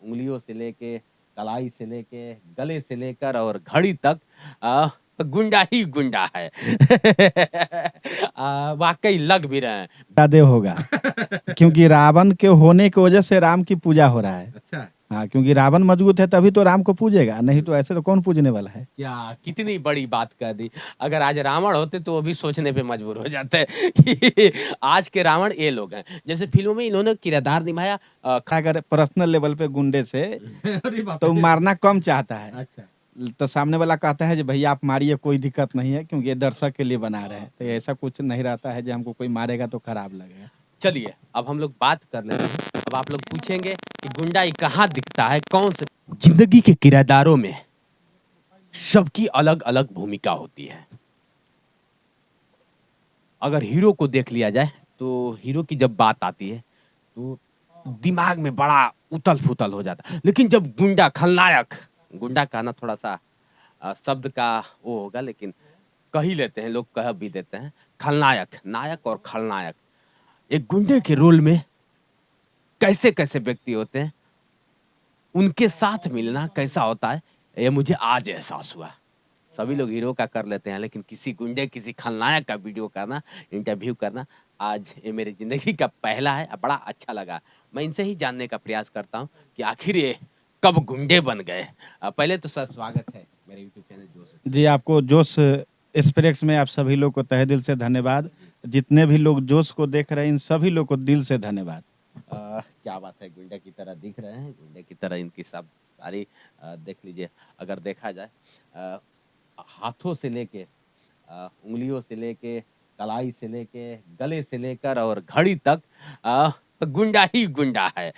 उंगलियों से लेके, कलाई से लेके, गले से लेकर और घड़ी तक गुंडा ही गुंडा है। वाक़ई लग भी रहे हैं। ज्यादा होगा क्योंकि रावण के होने की वजह से राम की पूजा हो रहा है। अच्छा। हाँ, क्योंकि रावण मजबूत है तभी तो राम को पूजेगा, नहीं तो ऐसे तो कौन पूजने वाला है। क्या कितनी बड़ी बात कह दी। अगर आज रावण होते तो वो भी सोचने पे मजबूर हो जाते कि आज के रावण ये लोग हैं। जैसे फ़िल्मों में इन्होंने किरदार निभाया अगर पर्सनल लेवल पे गुंडे से अरे बाप तो रे! मारना कम चाहता है। अच्छा। तो सामने वाला कहता है कि भैया आप मारिए, कोई दिक्कत नहीं है, क्योंकि ये दर्शक के लिए बना रहे हैं। तो ऐसा कुछ नहीं रहता है जो हमको कोई मारेगा तो खराब लगेगा। चलिए, अब हम लोग बात कर लेते हैं। अब आप लोग पूछेंगे कि गुंडाई कहाँ दिखता है, कौन से ज़िंदगी के किरदारों में सबकी अलग-अलग भूमिका होती है। अगर हीरो को देख लिया जाए, तो हीरो की जब बात आती है, तो दिमाग में बड़ा उथल-पुथल हो जाता है। लेकिन जब गुंडा, खलनायक, गुंडा कहना थोड़ा-सा शब्द का वो होगा, लेकिन कह ही लेते हैं, लोग कह भी देते हैं। खलनायक, नायक और खलनायक। एक गुंडे के रोल में कैसे-कैसे व्यक्ति होते हैं, उनके साथ मिलना कैसा होता है, ये मुझे आज एहसास हुआ। सभी लोग हीरो का कर लेते हैं, लेकिन किसी गुंडे, किसी खलनायक का वीडियो करना, इंटरव्यू करना, आज ये मेरी ज़िंदगी का पहला है। बड़ा अच्छा लगा। मैं इनसे ही जानने का प्रयास करता हूँ कि आखिर ये कब गुंडे बन गए। पहले तो सर स्वागत है मेरे यूट्यूब चैनल जोश। जी, आपको जोश एक्सप्रेस में आप सभी लोग को तहे दिल से धन्यवाद। जितने भी लोग जोश को देख रहे हैं, इन सभी लोग को दिल से धन्यवाद। क्या बात है, गुंडे की तरह दिख रहे हैं, गुंडे की तरह इनकी सब सारी देख लीजिए। अगर देखा जाए हाथों से लेके उंगलियों से लेके, कलाई से लेके, गले से लेकर और घड़ी तक गुंडा ही गुंडा है।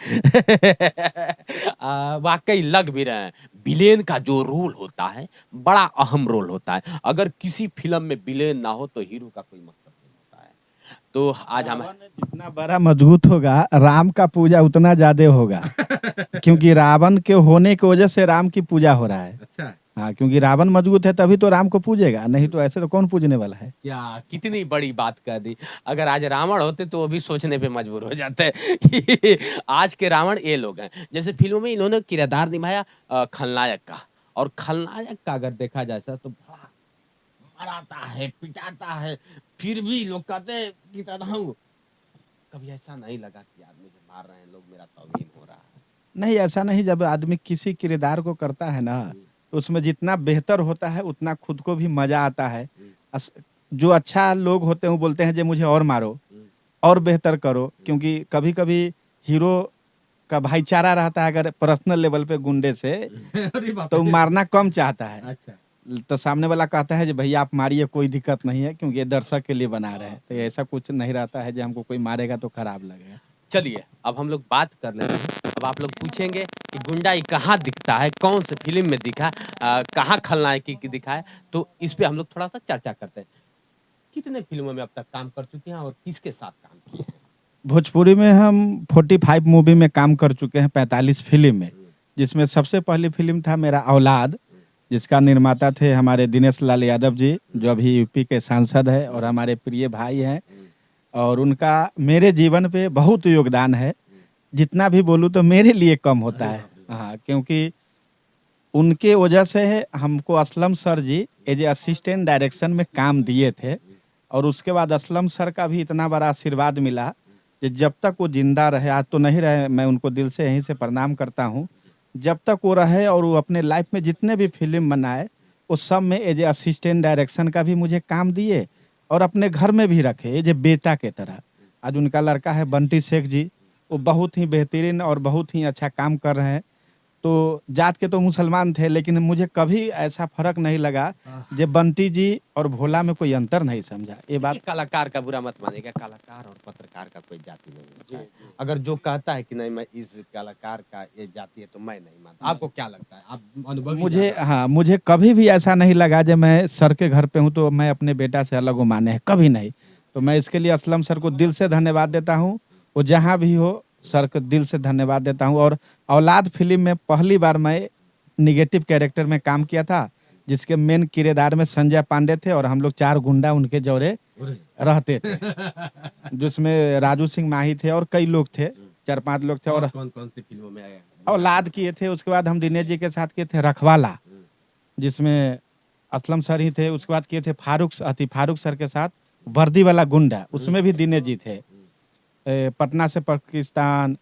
वाक़ई लग भी रहे हैं। विलेन का जो रोल होता है, बड़ा अहम रोल होता है। अगर किसी फ़िल्म में विलेन ना हो तो हीरो का कोई मतलब नहीं होता है। तो आज हम रावण जितना बड़ा मजबूत होगा, राम का पूजा उतना ज्यादा होगा। क्योंकि रावण के होने की वजह से राम की पूजा हो रहा है। अच्छा। हाँ, क्योंकि रावण मजबूत है तभी तो राम को पूजेगा, नहीं तो ऐसे तो कौन पूजने वाला है। क्या कितनी बड़ी बात कह दी। अगर आज रावण होते तो वो भी सोचने पे मजबूर हो जाते कि आज के रावण ये लोग हैं। जैसे फ़िल्मों में इन्होंने किरदार निभाया खलनायक का, और खलनायक का अगर देखा जाए सर तो बड़ा मराता है, पिटाता है, फिर भी लोग कहते हैं कि हूँ। कभी ऐसा नहीं लगा कि आदमी जो मार रहे हैं लोग, मेरा तौहीन हो रहा है? नहीं, ऐसा नहीं, जब आदमी किसी किरदार को करता है ना, तो उसमें जितना बेहतर होता है उतना खुद को भी मजा आता है। जो अच्छा लोग होते हैं वो बोलते हैं जे मुझे और मारो, और बेहतर करो, क्योंकि कभी कभी हीरो का भाईचारा रहता है अगर पर्सनल लेवल पे गुंडे से अरे बाप तो रे! मारना कम चाहता है। अच्छा। तो सामने वाला कहता है कि भैया आप मारिए, कोई दिक्कत नहीं है, क्योंकि ये दर्शक के लिए बना रहे हैं। तो ऐसा कुछ नहीं रहता है जो हमको कोई मारेगा तो खराब लगेगा। चलिए, अब हम लोग बात कर लेते हैं। अब आप लोग पूछेंगे कि गुंडाई कहाँ दिखता है, कौन से फ़िल्म में दिखा, कहाँ खलनायकी की दिखा है, तो इस पे हम लोग थोड़ा-सा चर्चा करते हैं। कितने फ़िल्मों में अब तक काम कर चुके हैं और किसके साथ काम किए हैं? भोजपुरी में हम 45 मूवी में काम कर चुके हैं, 45 फ़िल्म में, जिसमें सबसे पहली फ़िल्म था मेरा औलाद, जिसका निर्माता थे हमारे दिनेश लाल यादव जी, जो अभी यूपी के सांसद हैं और हमारे प्रिय भाई हैं, और उनका मेरे जीवन पे बहुत योगदान है। जितना भी बोलूँ तो मेरे लिए कम होता अरे है। बाप रे! हाँ, क्योंकि उनके वजह से हमको Aslam sir ji as a assistant direction में काम दिए थे, और उसके बाद असलम सर का भी इतना बड़ा आशीर्वाद मिला कि जब तक वो जिंदा रहे, आज तो नहीं रहे, मैं उनको दिल से यहीं से प्रणाम करता हूँ, जब तक वो रहे और वो अपने लाइफ में जितने भी फिल्म बनाए उस सब में एज ए असिस्टेंट डायरेक्शन का भी मुझे काम दिए, और अपने घर में भी रखे एज ए बेटा के तरह। आज उनका लड़का है बंटी शेख जी, वो बहुत ही बेहतरीन और बहुत ही अच्छा काम कर रहे हैं। तो जात के तो मुसलमान थे, लेकिन मुझे कभी ऐसा फ़र्क नहीं लगा जे बंटी जी और भोला में कोई अंतर नहीं समझा। ये बात देखिए, कलाकार का बुरा मत मानिएगा, कलाकार और पत्रकार का कोई जाति नहीं होता है। अगर जो कहता है कि नहीं मैं इस कलाकार का ये जाति है तो मैं नहीं मानता। आपको क्या लगता है? आप अनुभवी मुझे ज़्यादा हैं। हाँ, मुझे कभी भी ऐसा नहीं लगा जब मैं सर के घर पे हूँ तो मैं अपने बेटा से अलग वो माने हैं, कभी नहीं। तो मैं इसके लिए असलम सर को दिल से धन्यवाद देता हूँ। वो जहाँ भी हो, सर को दिल से धन्यवाद देता हूँ। और औलाद फ़िल्म में पहली बार मैं नेगेटिव कैरेक्टर में काम किया था, जिसके मेन किरदार में संजय पांडे थे और हम लोग 4 गुंडा उनके जौरे रहते थे। जिसमें राजू सिंह माही थे और कई लोग थे, 4-5 लोग थे। और कौन-कौन सी फ़िल्मों में आए हैं? औलाद किए थे। उसके बाद हम दिनेश जी के साथ किए थे रखवाला, जिसमें असलम सर ही थे। उसके बाद किए थे फारूक सर के साथ वर्दी वाला गुंडा, उसमें भी दिनेश जी थे। पटना से पाकिस्तान,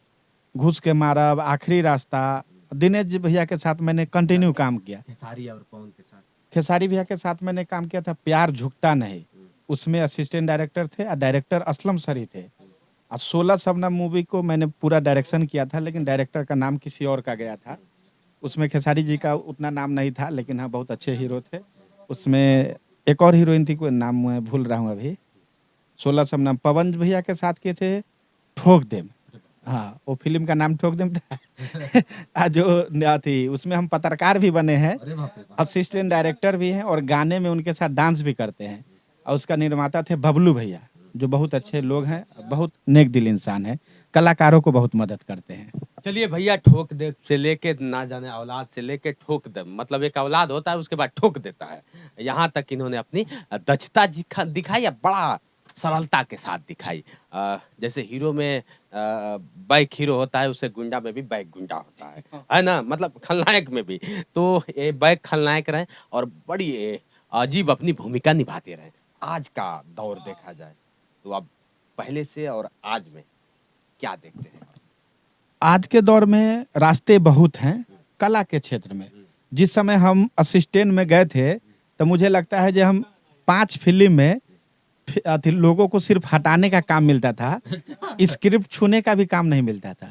घुस के मारब, आखिरी रास्ता, दिनेश जी भैया के साथ मैंने कंटिन्यू काम किया। खेसारी और पवन के साथ। खेसारी भैया के साथ मैंने काम किया था प्यार झुकता नहीं, उसमें असिस्टेंट डायरेक्टर थे और डायरेक्टर असलम सर ही थे। और 16 शबनम मूवी को मैंने पूरा डायरेक्शन किया था, लेकिन डायरेक्टर का नाम किसी और का गया था। उसमें खेसारी जी का उतना नाम नहीं था, लेकिन हाँ बहुत अच्छे हीरो थे। उसमें एक और हीरोइन थी, कोई नाम मैं भूल रहा हूँ अभी। 16 शबनम पवन भैया के साथ किए थे ठोक देम। हाँ, वो फिल्म का नाम ठोक देम था। जो थी उसमें हम पत्रकार भी बने हैं, असिस्टेंट डायरेक्टर भी हैं और गाने में उनके साथ डांस भी करते हैं। और उसका निर्माता थे बबलू भैया, जो बहुत अच्छे लोग हैं, बहुत नेक दिल इंसान है, कलाकारों को बहुत मदद करते हैं। चलिए भैया, ठोक दे से लेके ना जाने औलाद से लेके ठोक दे, मतलब एक औलाद होता है उसके बाद ठोक देता है। यहाँ तक इन्होंने अपनी दक्षता दिखाई या बड़ा सरलता के साथ दिखाई। जैसे हीरो में बैक हीरो होता है, उससे गुंडा में भी बैक गुंडा होता है ना, मतलब खलनायक में भी। तो ये बैक खलनायक रहे और बड़ी अजीब अपनी भूमिका निभाते रहे। आज का दौर देखा जाए तो अब पहले से और आज में क्या देखते हैं? आज के दौर में रास्ते बहुत हैं कला के क्षेत्र में। जिस समय हम असिस्टेंट में गए थे तो मुझे लगता है कि हम 5 फिल्म में लोगों को सिर्फ हटाने का काम मिलता था, स्क्रिप्ट छूने का भी काम नहीं मिलता था।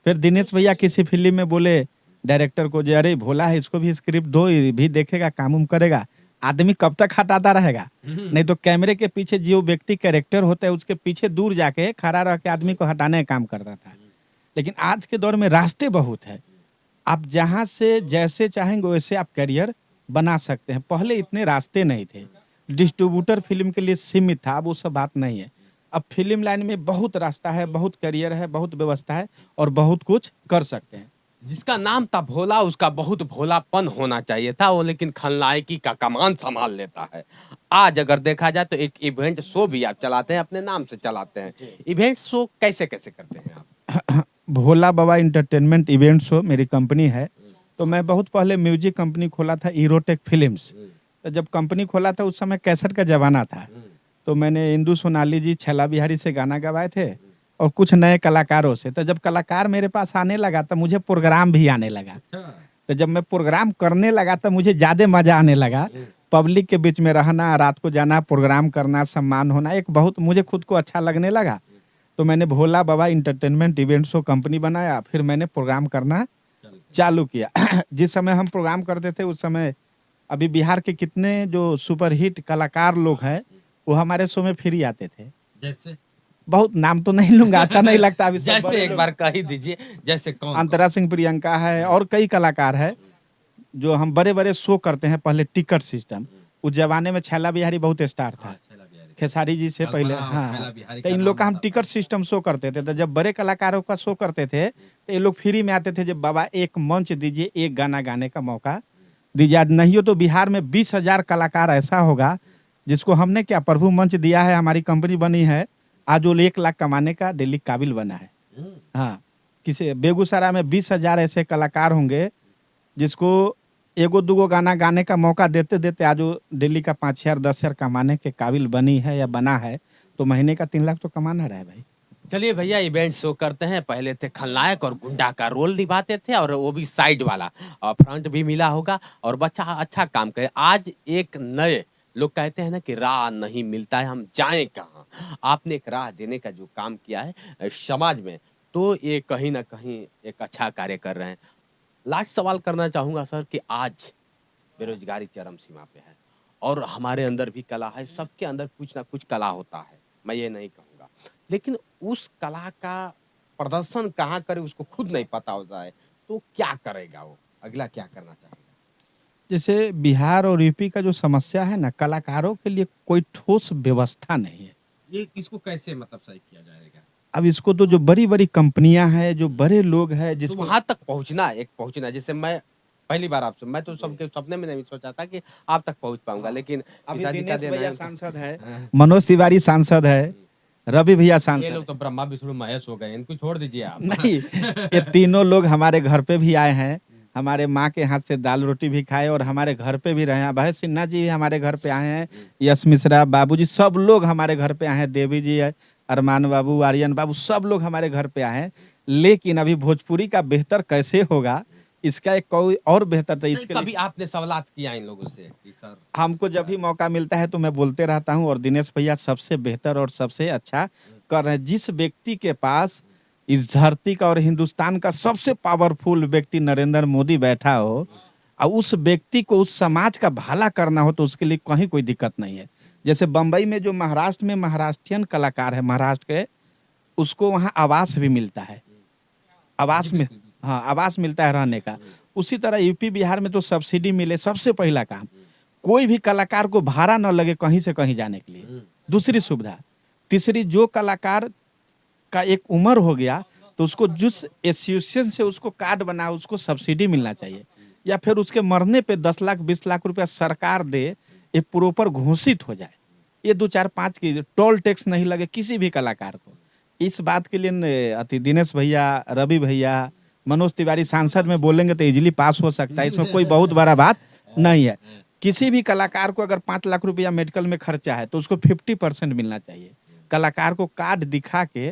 फिर दिनेश भैया किसी फिल्म में बोले डायरेक्टर को, अरे भोला है, इसको भी स्क्रिप्ट दो, ये भी देखेगा, काम करेगा। आदमी कब तक हटाता रहेगा? नहीं तो कैमरे के पीछे जो व्यक्ति कैरेक्टर होता है उसके पीछे दूर जाके खड़ा रह के आदमी को हटाने का काम करता था। लेकिन आज के दौर में रास्ते बहुत है, आप जहां से जैसे चाहेंगे वैसे आप करियर बना सकते हैं। पहले इतने रास्ते नहीं थे, डिस्ट्रीब्यूटर फिल्म के लिए सीमित था, अब वो सब बात नहीं है। अब फिल्म लाइन में बहुत रास्ता है, बहुत करियर है, बहुत व्यवस्था है और बहुत कुछ कर सकते हैं। जिसका नाम था भोला, उसका बहुत भोलापन होना चाहिए था वो, लेकिन खलनायकी का कमान संभाल लेता है। आज अगर देखा जाए तो एक इवेंट शो भी आप चलाते हैं, अपने नाम से चलाते हैं। इवेंट शो कैसे कैसे करते हैं आप? भोला बाबा इंटरटेनमेंट इवेंट शो मेरी कंपनी है। तो मैं बहुत पहले म्यूजिक कंपनी खोला था, ईरोटेक फिल्म्स। तो जब कंपनी खोला था उस समय कैसेट का जमाना था। तो मैंने इंदु सोनाली जी, छैला बिहारी से गाना गवाए थे और कुछ नए कलाकारों से। तो जब कलाकार मेरे पास आने लगा तो मुझे प्रोग्राम भी आने लगा। तो जब मैं प्रोग्राम करने लगा तो मुझे ज्यादा मजा आने लगा। पब्लिक के बीच में रहना, रात को जाना, प्रोग्राम करना, सम्मान होना, एक बहुत मुझे खुद को अच्छा लगने लगा। तो मैंने भोला बाबा इंटरटेनमेंट इवेंट शो कंपनी बनाया, फिर मैंने प्रोग्राम करना चालू किया। जिस समय हम प्रोग्राम करते थे उस समय अभी बिहार के कितने जो सुपरहिट कलाकार लोग हैं वो हमारे शो में फ्री आते थे। जैसे बहुत नाम तो नहीं लूंगा, अच्छा नहीं लगता अभी। जैसे एक बार कह ही दीजिए, जैसे कौन? अंतरा सिंह प्रियंका है और कई कलाकार है जो हम बड़े बड़े शो करते हैं। पहले टिकट सिस्टम, उस जमाने में छैला बिहारी बहुत स्टार था, खेसारी जी से पहले। हाँ, तो इन लोग का हम टिकट सिस्टम शो करते थे। तो जब बड़े कलाकारों का शो करते थे तो ये लोग फ्री में आते थे। जब बाबा एक मंच दीजिए, एक गाना गाने का मौका दीजिए। नहीं हो तो बिहार में 20,000 कलाकार ऐसा होगा जिसको हमने क्या प्रभु मंच दिया है, हमारी कंपनी बनी है, आज वो 1 लाख कमाने का डेली काबिल बना है। हाँ, किसी बेगूसराय में 20,000 ऐसे कलाकार होंगे जिसको एगो दूगो गाना गाने का मौका देते देते आज वो दिल्ली का 5,000 10,000 कमाने के काबिल बनी है या बना है। तो महीने का 3 लाख तो कमाना रहा है भाई। चलिए भैया, इवेंट शो करते हैं। पहले थे खलनायक और गुंडा का रोल निभाते थे, और वो भी साइड वाला, और फ्रंट भी मिला होगा और बच्चा अच्छा काम करे। आज एक नए लोग कहते हैं ना कि राह नहीं मिलता है, हम जाएं कहाँ। आपने एक राह देने का जो काम किया है समाज में, तो ये कहीं ना कहीं एक अच्छा कार्य कर रहे हैं। लास्ट सवाल करना चाहूंगा सर कि आज बेरोजगारी चरम सीमा पे है और हमारे अंदर भी कला है, सबके अंदर कुछ ना कुछ कला होता है, मैं ये नहीं कहूँगा, लेकिन उस कला का प्रदर्शन कहाँ करे उसको खुद नहीं पता होता है, तो क्या करेगा वो, अगला क्या करना चाहेगा? जैसे बिहार और यूपी का जो समस्या है ना, कलाकारों के लिए कोई ठोस व्यवस्था नहीं है। ये इसको कैसे मतलब सही किया जाएगा? अब इसको तो जो बड़ी बड़ी कंपनियां हैं, जो बड़े लोग हैं, तो जिसको वहां तक पहुंचना, जैसे मैं पहली बार आपसे, मैं तो सबके सपने में नहीं सोचा था कि आप तक पहुंच पाऊंगा, लेकिन अभी पिताजी का दिनेश देना भैया है। सांसद है, हाँ। मनोज तिवारी सांसद है, रवि भैया ये सांसद लोग तो ब्रह्मा विष्णु महेश हो गए, इनको छोड़ दीजिए आप। नहीं, ये तीनों लोग हमारे घर पे भी आए हैं, हमारे माँ के हाथ से दाल रोटी भी खाए और हमारे घर पे भी रहे हैं। अभय सिन्हा जी भी हमारे घर पे आए हैं, यश मिश्रा बाबूजी सब लोग हमारे घर पे आए हैं, देवी जी है, अरमान बाबू, आर्यन बाबू, सब लोग हमारे घर पे आए हैं। लेकिन अभी भोजपुरी का बेहतर कैसे होगा, इसका एक कोई और बेहतर तो नहीं, इसके कभी लिए आपने सवालात किया इन लोगों से कि सर हमको जब भी मौका मिलता है तो मैं बोलते रहता हूँ, और दिनेश भैया सबसे बेहतर और सबसे अच्छा कर रहे हैं। जिस व्यक्ति के पास इस धरती का और हिंदुस्तान का सबसे पावरफुल व्यक्ति नरेंद्र मोदी बैठा हो, और उस व्यक्ति को उस समाज का भला करना हो, तो उसके लिए कहीं कोई दिक्कत नहीं है। जैसे बंबई में जो महाराष्ट्र में महाराष्ट्रियन कलाकार है महाराष्ट्र के, उसको वहाँ आवास भी मिलता है, आवास में, हाँ आवास मिलता है रहने का। उसी तरह यूपी बिहार में तो सब्सिडी मिले, सबसे पहला काम कोई भी कलाकार को भाड़ा न लगे कहीं से कहीं जाने के लिए, दूसरी सुविधा। तीसरी, जो कलाकार का एक उम्र हो गया तो उसको जिस एसोसिएशन से उसको कार्ड बना उसको सब्सिडी मिलना चाहिए, या फिर उसके मरने पे 10 लाख 20 लाख रुपया सरकार दे, ये प्रॉपर घोषित हो जाए। ये 2 4 5 की टोल टैक्स नहीं लगे किसी भी कलाकार को। इस बात के लिए अति दिनेश भैया, रवि भैया, मनोज तिवारी सांसद में बोलेंगे तो इजीली पास हो सकता है, इसमें कोई बहुत बड़ा बात नहीं है। किसी भी कलाकार को अगर 5 लाख रुपया मेडिकल में खर्चा है तो उसको 50% मिलना चाहिए। कलाकार को कार्ड दिखा के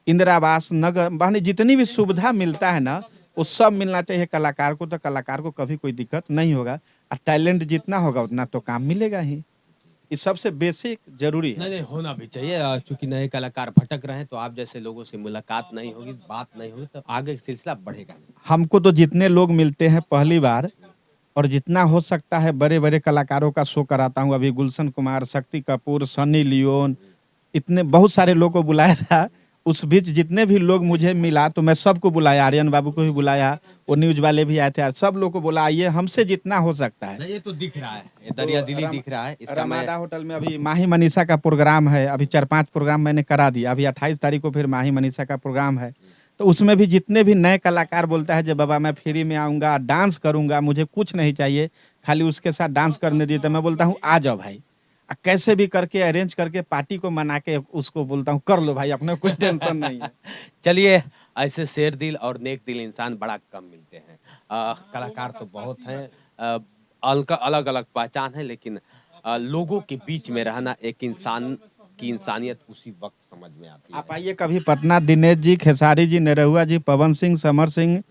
इंदिरा आवास, नगर माने जितनी भी सुविधा मिलता है ना, वो सब मिलना चाहिए कलाकार को, तो कलाकार को कभी कोई दिक्कत नहीं होगा। और टैलेंट जितना होगा उतना तो काम मिलेगा ही, ये सबसे बेसिक जरूरी है। नहीं नहीं होना भी चाहिए, चूंकि नए कलाकार भटक रहे हैं तो आप जैसे लोगों से मुलाकात नहीं होगी, बात नहीं होगी, तो आगे सिलसिला बढ़ेगा नहीं। हमको तो जितने लोग मिलते हैं पहली बार, और जितना हो सकता है बड़े बड़े कलाकारों का शो कराता हूँ। अभी गुलशन कुमार, शक्ति कपूर, सनी लियोन, इतने बहुत सारे लोग को बुलाया था। उस बीच जितने भी लोग मुझे मिला तो मैं सबको बुलाया, आर्यन बाबू को भी बुलाया, वो न्यूज वाले भी आए थे, सब लोग को बोला आइए, हमसे जितना हो सकता है। नहीं, ये तो दिख रहा है, ये दरिया दिली दिख रहा है, इसका मैं रमादा होटल में अभी माही मनीषा का प्रोग्राम है, अभी 4 5 प्रोग्राम मैंने करा दिया। अभी 28 तारीख को फिर माही मनीषा का प्रोग्राम है, तो उसमें भी जितने भी नए कलाकार बोलता है जब बाबा मैं फ्री में आऊंगा, डांस करूंगा, मुझे कुछ नहीं चाहिए, खाली उसके साथ डांस करने दिए, तो मैं बोलता हूँ आ जाओ भाई, कैसे भी करके अरेंज करके पार्टी को मना के उसको बोलता हूँ कर लो भाई, अपने कोई टेंशन नहीं है। चलिए, ऐसे शेर दिल और नेक दिल इंसान बड़ा कम मिलते हैं। कलाकार तो बहुत हैं, उनका अलग अलग पहचान है, लेकिन लोगों के बीच में रहना एक इंसान की इंसानियत उसी वक्त समझ में आती है। आप आइए कभी पटना, दिनेश जी, खेसारी जी, निरहुआ जी, पवन सिंह, समर सिंह,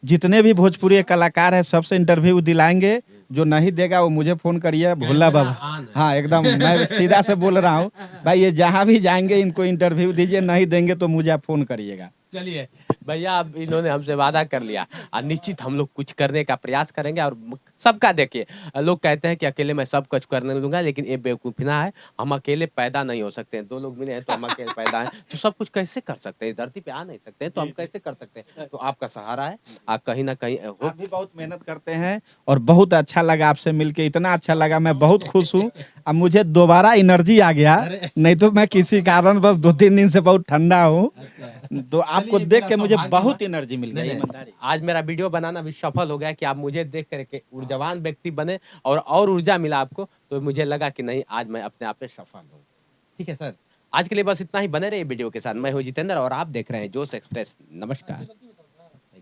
जितने भी भोजपुरी कलाकार हैं सबसे इंटरव्यू दिलाएंगे। जो नहीं देगा वो मुझे फोन करिए, भोला बाबा। हाँ एकदम, मैं सीधा से बोल रहा हूँ भाई, ये जहाँ भी जाएंगे इनको इंटरव्यू दीजिए, नहीं देंगे तो मुझे आप फोन करिएगा। चलिए भैया, अब इन्होंने हमसे वादा कर लिया और निश्चित हम लोग कुछ करने का प्रयास करेंगे। और सबका देखिए, लोग कहते हैं कि अकेले मैं सब कुछ करने लूंगा, लेकिन ये बेवकूफिना है। हम अकेले पैदा नहीं हो सकते हैं, 2 लोग मिले हैं तो हम अकेले पैदा हैं, तो सब कुछ कैसे कर सकते हैं? धरती पे आ नहीं सकते हैं तो हम कैसे कर सकते हैं? तो आपका सहारा है, आप कहीं ना कहीं आप भी बहुत मेहनत करते हैं, और बहुत अच्छा लगा आपसे मिलके, इतना अच्छा लगा, मैं बहुत खुश हूँ। अब मुझे दोबारा एनर्जी आ गया, नहीं तो मैं किसी कारण बस 2 3 दिन से बहुत ठंडा हूँ, तो आपको देख के मुझे बहुत एनर्जी मिल गई। ईमानदारी, आज मेरा वीडियो बनाना भी सफल हो गया कि आप मुझे देख करके ऊर्जावान व्यक्ति बने और ऊर्जा मिला आपको, तो मुझे लगा कि नहीं, आज मैं अपने आप में सफल हूँ। ठीक है सर, आज के लिए बस इतना ही। बने रहिए वीडियो के साथ। मैं हूँ जितेंद्र और आप देख रहे हैं जोश एक्सप्रेस। नमस्कार।